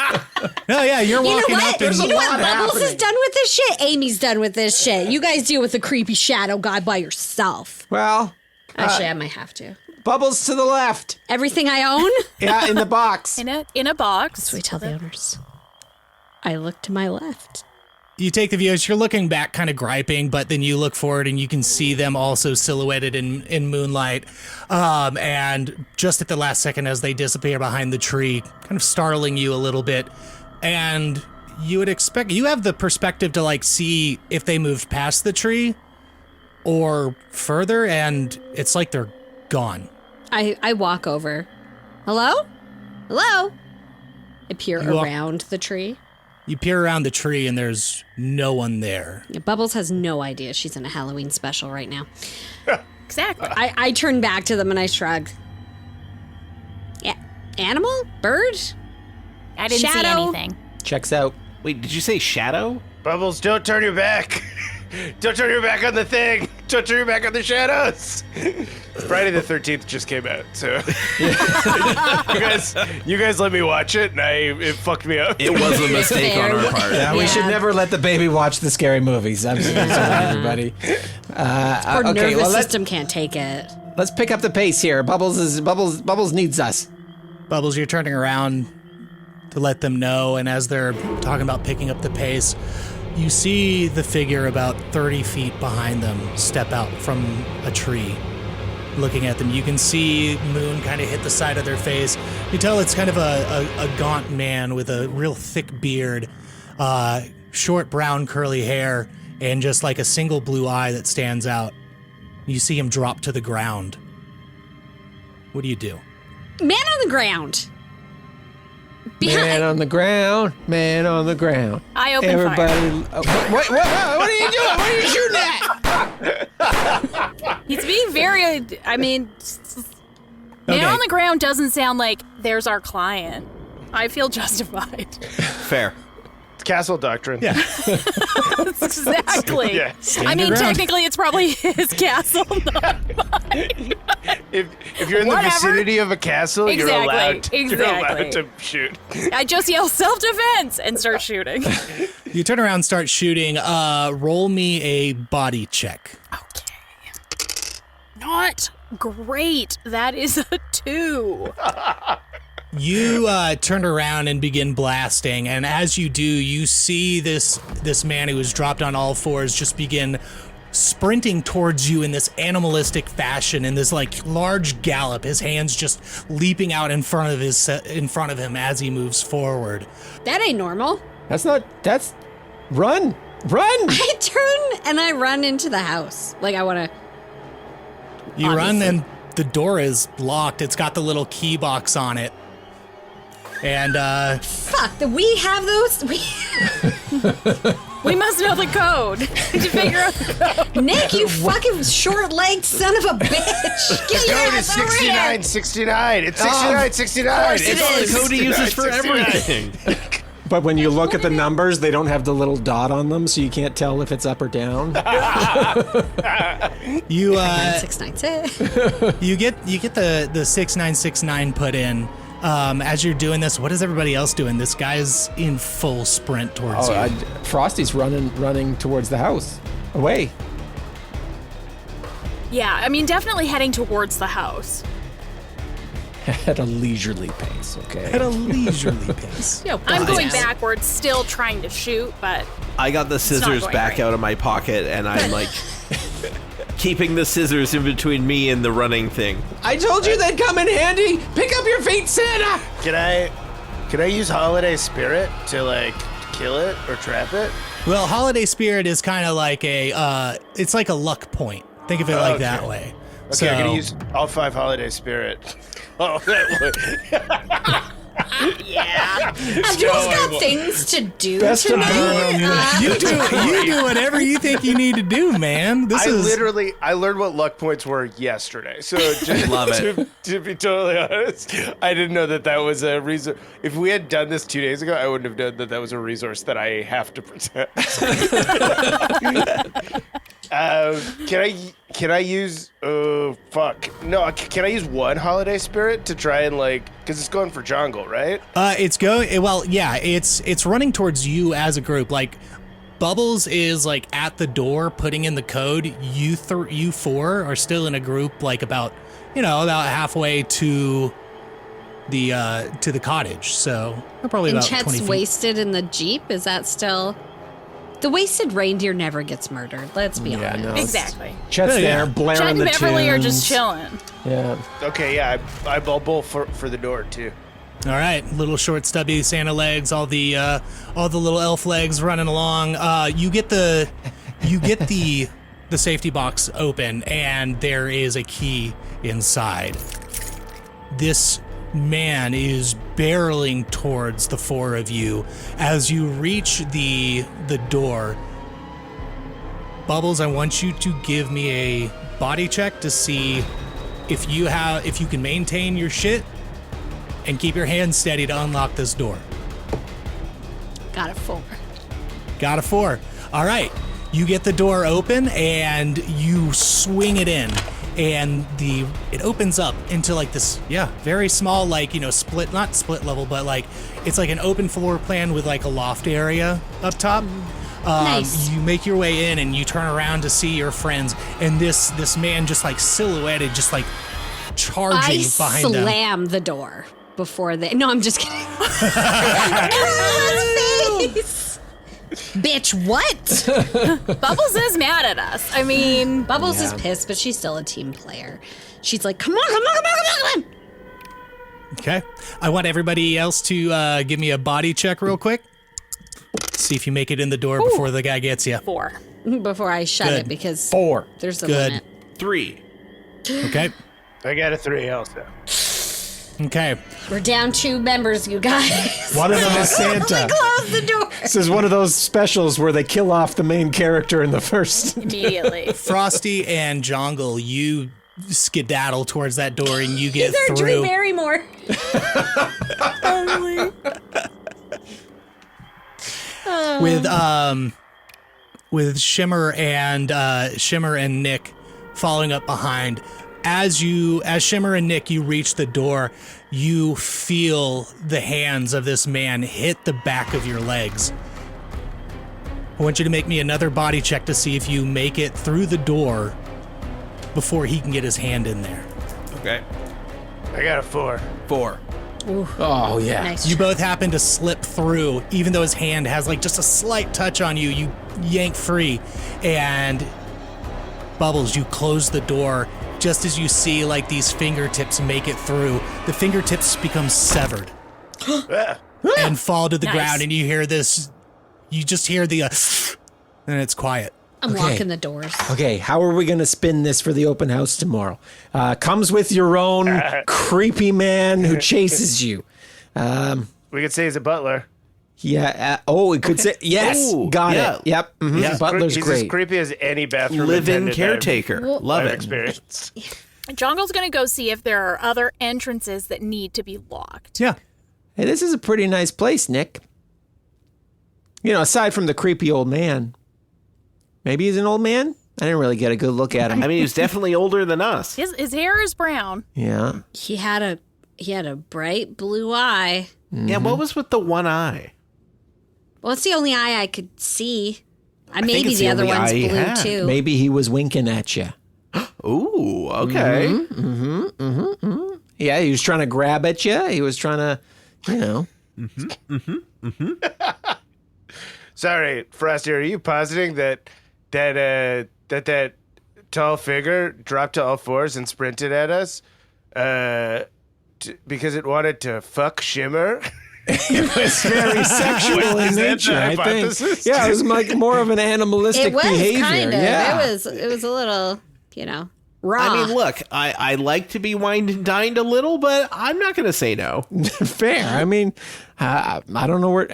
No, yeah, you're You know walking what? up and You know what? Bubbles is done with this shit. Amy's done with this shit. You guys deal with the creepy shadow guy by yourself. Well, Actually, I might have to. Bubbles to the left. Everything I own? Yeah, in the box. In a box. So we tell the owners. I look to my left. You take the view as you're looking back, kind of griping, but then you look forward and you can see them also silhouetted in moonlight. And just at the last second as they disappear behind the tree, kind of startling you a little bit. And you would expect, you have the perspective to like see if they moved past the tree or further, and it's like they're gone. I walk over. Hello? Hello? I peer around the tree. You peer around the tree and there's no one there. Bubbles has no idea she's in a Halloween special right now. Exactly. I turn back to them and I shrug. Yeah. Animal? Bird? I didn't see Shadow? anything. Checks out. Wait, did you say shadow? Bubbles, don't turn your back. Don't turn your back on the thing. Don't turn your back on the shadows. Friday the 13th just came out, so you guys let me watch it, and it fucked me up. It was a mistake on our part. Yeah, we should never let the baby watch the scary movies. I'm sorry, everybody. Our nervous system can't take it. Let's pick up the pace here. Bubbles needs us. Bubbles, you're turning around to let them know, and as they're talking about picking up the pace, you see the figure about 30 feet behind them step out from a tree. Looking at them, you can see moon kind of hit the side of their face. You tell it's kind of a gaunt man with a real thick beard, short brown curly hair, and just like a single blue eye that stands out. You see him drop to the ground. What do you do? Man on the ground. Man on the ground. Man on the ground. I open Everybody. fire. What are you doing? What are you shooting at? He's being very, I mean, man on the ground doesn't sound like there's our client. I feel justified. Fair. It's castle doctrine. Yeah. Exactly. Yeah. I mean, your ground. technically, it's probably his castle, not mine. If you're in the Whatever. vicinity of a castle, you're allowed Exactly. to shoot. I just yell self-defense and start shooting. You turn around and start shooting. Roll me a body check. Okay. Not great. That is a 2. You turn around and begin blasting, and as you do, you see this man who is dropped on all fours just begin sprinting towards you in this animalistic fashion, in this like large gallop. His hands just leaping out in front of him as he moves forward. That ain't normal. That's run. I turn and I run into the house. Like I want to. You run, Obviously. and the door is locked. It's got the little key box on it. And Fuck, we have those. We must know the code to figure out the code. Nick, you fucking short-legged son of a bitch. Get your Code is ass over here. 6969. It's 6969. It's It's all the is. code he uses for 69. everything. But when you look at the numbers, they don't have the little dot on them, so you can't tell if it's up or down. you 696. you get the 6969 put in. As you're doing this, what is everybody else doing? This guy's in full sprint towards you. Frosty's running towards the house. Away. Yeah, I mean, definitely heading towards the house. At a leisurely pace, okay? At a leisurely pace. I'm going backwards, still trying to shoot, but I got the scissors going back right. out of my pocket, and I'm like keeping the scissors in between me and the running thing. I told you they'd come in handy. Pick up your feet, Santa. Can I use Holiday Spirit to like kill it or trap it? Well, Holiday Spirit is kind of like it's like a luck point. Think of it like that way. Okay, So, I'm gonna use all 5 Holiday Spirit. Oh, that would. yeah. Abdul's got things to do Best of tonight. you do whatever you think you need to do, man. I learned what luck points were yesterday. So just, Love it. To be totally honest, I didn't know that was a resource. If we had done this 2 days ago, I wouldn't have known that was a resource that I have to protect. Can I use? Oh fuck! No, can I use 1 Holiday Spirit to try and because it's going for jungle, right? It's going. Well, yeah, it's running towards you as a group. Like Bubbles is like at the door putting in the code. You 4 are still in a group, like about halfway to the cottage. So probably And about Chet's 20 feet. wasted in the Jeep. Is that still? The wasted reindeer never gets murdered. Let's be honest. no, it's- Exactly. Chet's there, Chet blaring and the Beverly are tunes. just chilling. Yeah. Okay, yeah, I ball for the door too. All right, little short stubby Santa legs, all the little elf legs running along. You get the safety box open, and there is a key inside. This man is barreling towards the four of you. As you reach the door, Bubbles, I want you to give me a body check to see if you can maintain your shit and keep your hands steady to unlock this door. Got a 4. Got a 4. All right. You get the door open and you swing it in, and it opens up into like this, very small, like, not split level, but like it's like an open floor plan with like a loft area up top. Nice. You make your way in and you turn around to see your friends, and this man just like silhouetted, just like charging I behind them. slam the door before they. No, I'm just kidding. Everyone's face. Bitch, what? Bubbles is mad at us. I mean, Bubbles is pissed, but she's still a team player. She's like, come on. Okay. I want everybody else to give me a body check real quick. See if you make it in the door before the guy gets you. 4. Before I shut Good. it, because 4. there's a Good. limit. 3. Okay. I got a 3 also. Okay. We're down 2 members, you guys. One of them is Santa. Close the door. This is one of those specials where they kill off the main character in the first. Immediately. Frosty and Jongle, you skedaddle towards that door and you get He's our Drew through. Barrymore. With Shimmer and Nick following up behind. As Shimmer and Nick, you reach the door, you feel the hands of this man hit the back of your legs. I want you to make me another body check to see if you make it through the door before he can get his hand in there. Okay. I got a 4. 4. Oh, yeah. Nice. You both happen to slip through, even though his hand has like just a slight touch on you. You yank free, and Bubbles, you close the door just as you see like these fingertips make it through. The fingertips become severed and fall to the Nice. ground, and you hear this. You just hear the, and it's quiet. I'm Okay. locking the doors. Okay, how are we going to spin this for the open house tomorrow? Comes with your own creepy man who chases you. We could say he's a butler. Yeah. It could say yes. Ooh, got yeah. it. Yep. Mhm. Yeah. Butler's He's great. as creepy as any bathroom Live-in attendant caretaker. Love I've it. experienced. Jongle's going to go see if there are other entrances that need to be locked. Yeah. Hey, this is a pretty nice place, Nick. Aside from the creepy old man. Maybe he's an old man? I didn't really get a good look at him. I mean, he's definitely older than us. His hair is brown. Yeah. He had a bright blue eye. Yeah, what was with the one eye? Well, it's the only eye I could see. think Maybe it's the the other only one's eye he blue had. too. Maybe he was winking at you. Ooh, okay. Yeah, he was trying to grab at you. He was trying to, Sorry, Frosty, are you positing that tall figure dropped to all fours and sprinted at us because it wanted to fuck Shimmer? It's very sexual in Is that the nature, I think. hypothesis? Yeah, it was like more of an animalistic it was behavior. kind of. Yeah. It was a little, raw. I mean, look, I like to be wined and dined a little, but I'm not going to say no. Fair. I mean, I don't know where.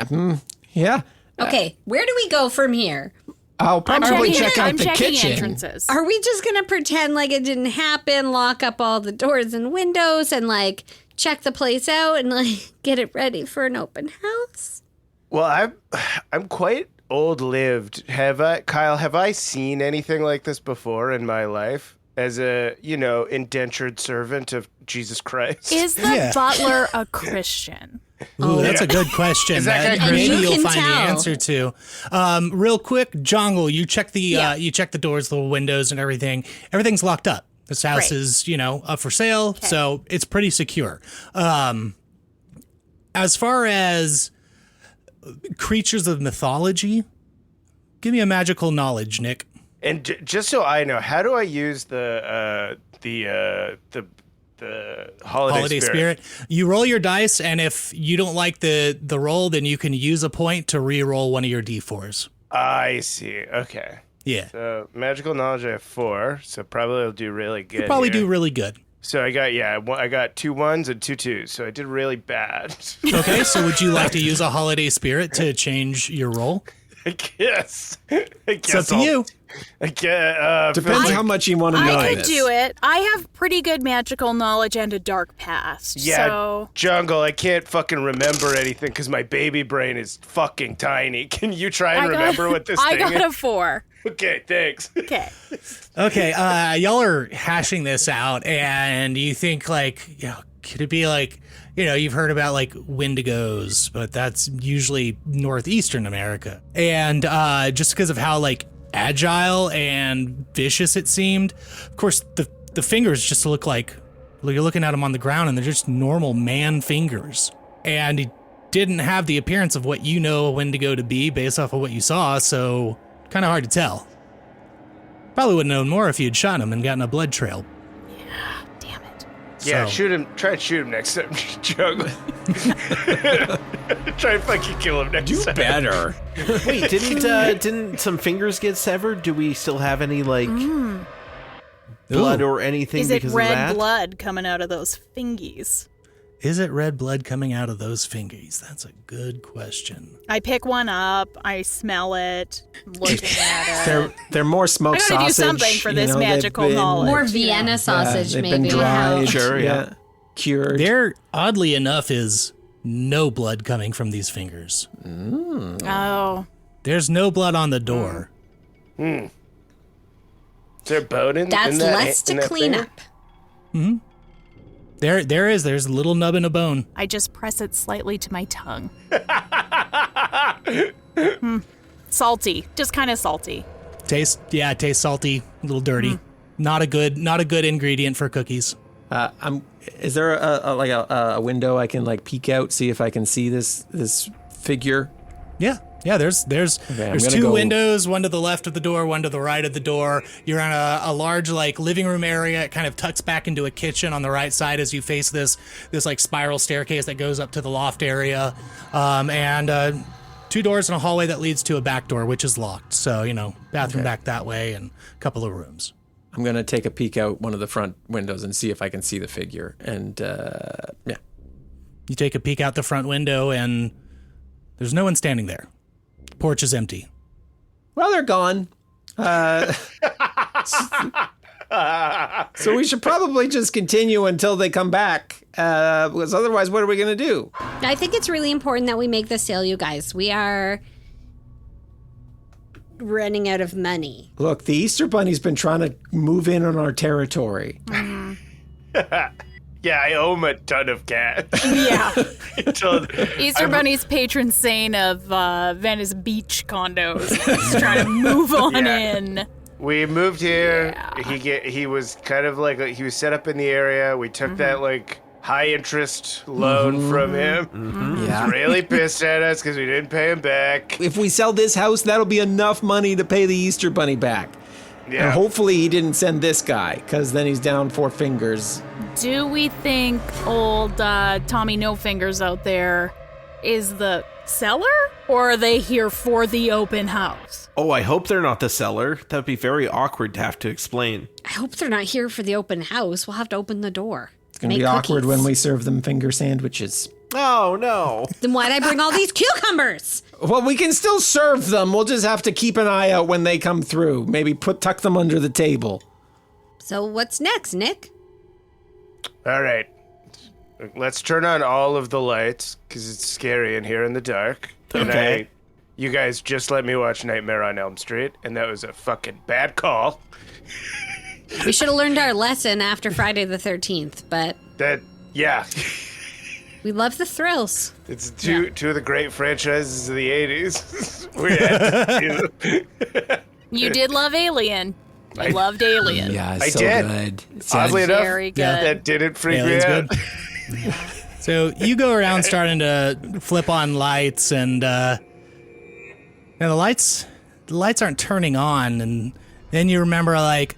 Yeah. Okay, where do we go from here? I'll probably check out I'm the checking kitchen. entrances. Are we just gonna pretend like it didn't happen, lock up all the doors and windows, and like check the place out and like get it ready for an open house? Well, I'm quite old-lived. Kyle, have I seen anything like this before in my life as a, indentured servant of Jesus Christ? Is the butler a Christian? Ooh, that's a good question. Is that that guy maybe Christian? you'll You find can the tell. answer to. Real quick, Jongle, you check the doors, the windows, and everything. Everything's locked up. This house Great. is, up for sale, so it's pretty secure. As far as creatures of mythology, Give me a magical knowledge, Nick. And just so I know, how do I use the holiday spirit? You roll your dice, and if you don't like the roll, then you can use a point to re-roll one of your d4s. I see. Okay. Yeah. So magical knowledge, I have 4, so probably I'll do really good. You probably here. do really good. So I got 2 1s and 2 2s, so I did really bad. Okay, so would you like to use a holiday spirit to change your roll? I guess. It's up to you. Depends how much you want to know. I could this. do it. I have pretty good magical knowledge and a dark past. Yeah, So Jungle, I can't fucking remember anything because my baby brain is fucking tiny. Can you try and remember what this I thing got is? a 4. Okay, thanks. Okay. Okay, y'all are hashing this out, and you think, like, could it be like, you've heard about, like, Wendigos, but that's usually northeastern America. And just because of how, like, agile and vicious it seemed, of course, the fingers just look like you're looking at them on the ground, and they're just normal man fingers. And he didn't have the appearance of what you know a Wendigo to be based off of what you saw, so kind of hard to tell. Probably would have known more if you'd shot him and gotten a blood trail. Yeah, damn it. Yeah, So- shoot him. Try and shoot him next time, Jungle. Try and fucking kill him next time. Better. Wait, didn't some fingers get severed? Do we still have any blood or anything Is it because of red that? blood coming out of those fingies? Is it red blood coming out of those fingers? That's a good question. I pick one up. I smell it. I'm looking at it. They're more smoked I gotta do sausage. something for this they've magical been- knowledge. More Vienna sausage, they've maybe. been dried. Sure, yeah. Cured. There, oddly enough, is no blood coming from these fingers. Oh. There's no blood on the door. Is there bone in That's in that, less in to that clean finger? Mm-hmm. There's a little nubbin of bone. I just press it slightly to my tongue. Salty. Just kind of salty. Tastes salty, a little dirty. Not a good ingredient for cookies. Is there a window I can like peek out, see if I can see this figure? Yeah, there's gonna two go- windows, one to the left of the door, one to the right of the door. You're on a large like living room area. It kind of tucks back into a kitchen on the right side as you face this like spiral staircase that goes up to the loft area, and 2 doors and a hallway that leads to a back door, which is locked. So bathroom back that way and a couple of rooms. I'm gonna take a peek out one of the front windows and see if I can see the figure. And yeah, You take a peek out the front window and there's no one standing there. Porch is empty. well, they're gone. So we should probably just continue until they come back, because otherwise, what are we gonna do? I think it's really important that we make this sale, you guys. We are running out of money. Look, the Easter Bunny's been trying to move in on our territory. Yeah, I owe him a ton of cash. Yeah. Until- Easter Bunny's patron saint of Venice Beach condos. He's trying to move on Yeah. in. We moved here. Yeah. He was kind of like he was set up in the area. We took that like high interest loan from him. Yeah. He's really pissed at us because we didn't pay him back. If we sell this house, that'll be enough money to pay the Easter Bunny back. Yeah. And hopefully he didn't send this guy, because then he's down 4 fingers. Do we think old Tommy No Fingers out there is the seller? Or are they here for the open house? Oh, I hope they're not the seller. That'd be very awkward to have to explain. I hope they're not here for the open house. We'll have to open the door. It's gonna be awkward when we serve them finger sandwiches. Oh, no. Then why'd I bring all these cucumbers? Well, we can still serve them. We'll just have to keep an eye out when they come through. Maybe tuck them under the table. So what's next, Nick? All right. Let's turn on all of the lights because it's scary in here in the dark. Okay. And you guys just let me watch Nightmare on Elm Street, and that was a fucking bad call. We should have learned our lesson after Friday the 13th, but Yeah. we love the thrills. It's two of the great franchises of the 80s. We had to do. You did love Alien. You loved Alien. Yeah, I so did. good. Oddly enough, Very good. that didn't freak Alien's me out. good. So you go around starting to flip on lights, and the lights, the lights aren't turning on. And then you remember, like,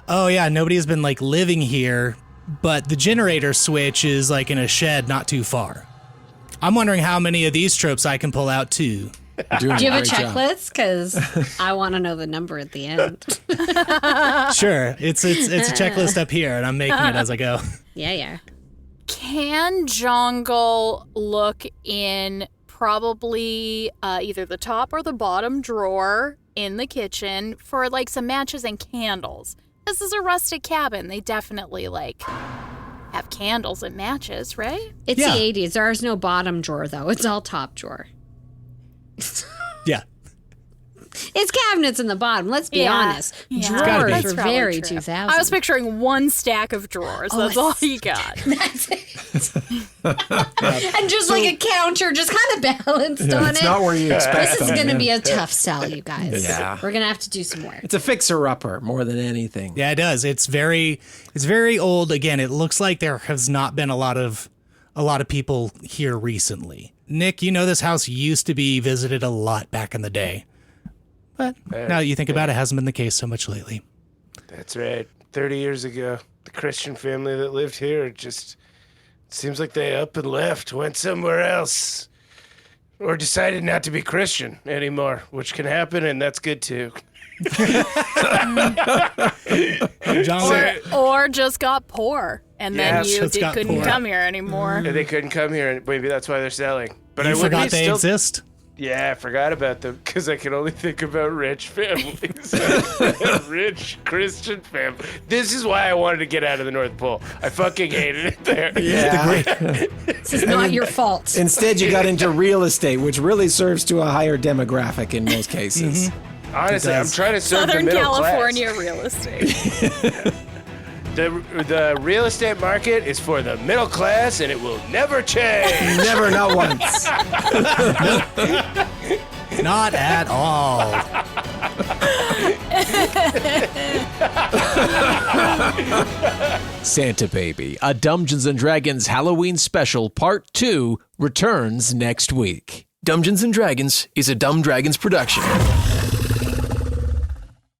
oh, yeah, nobody has been, like, living here, but the generator switch is, like, in a shed not too far. I'm wondering how many of these tropes I can pull out, too. Do you have a checklist? Because I want to know the number at the end. Sure. It's a checklist up here, and I'm making it as I go. Yeah. Can Jongle look in probably either the top or the bottom drawer in the kitchen for like some matches and candles? This is a rustic cabin. They definitely like have candles and matches, right? It's the 80s. There's no bottom drawer, though. It's all top drawer. Yeah. It's cabinets in the bottom. Let's be honest. Yeah. Drawers That's are probably very true. 2000. I was picturing one stack of drawers. That's all you got. That's it. And just like a counter, just kind of balanced on It's it. not where you expect This is them, going to yeah. be a tough sell, you guys. Yeah. We're going to have to do some work. It's a fixer-upper more than anything. Yeah, it does. It's very old. Again, it looks like there has not been a lot of people here recently. Nick, you know this house used to be visited a lot back in the day. But now that you think about it, hasn't been the case so much lately. That's right. 30 years ago, the Christian family that lived here just seems like they up and left, went somewhere else, or decided not to be Christian anymore, which can happen, and that's good too. John, Or just got poor, and then you just got couldn't poor. come here anymore. And they couldn't come here, and maybe that's why they're selling. But you I would forgot be they still... exist? Yeah, I forgot about them because I can only think about rich families. Rich Christian family. This is why I wanted to get out of the North Pole. I fucking hated it there. Yeah. This is not your fault. Instead, you got into real estate, which really serves to a higher demographic in most cases. Honestly, I'm trying to serve the Southern middle California real estate. class. The real estate market is for the middle class, and it will never change. Never, not once. Not at all. Santa Baby, a Dumbgeons and Dragons Halloween special part 2 returns next week. Dumbgeons and Dragons is a Dumb Dragons production.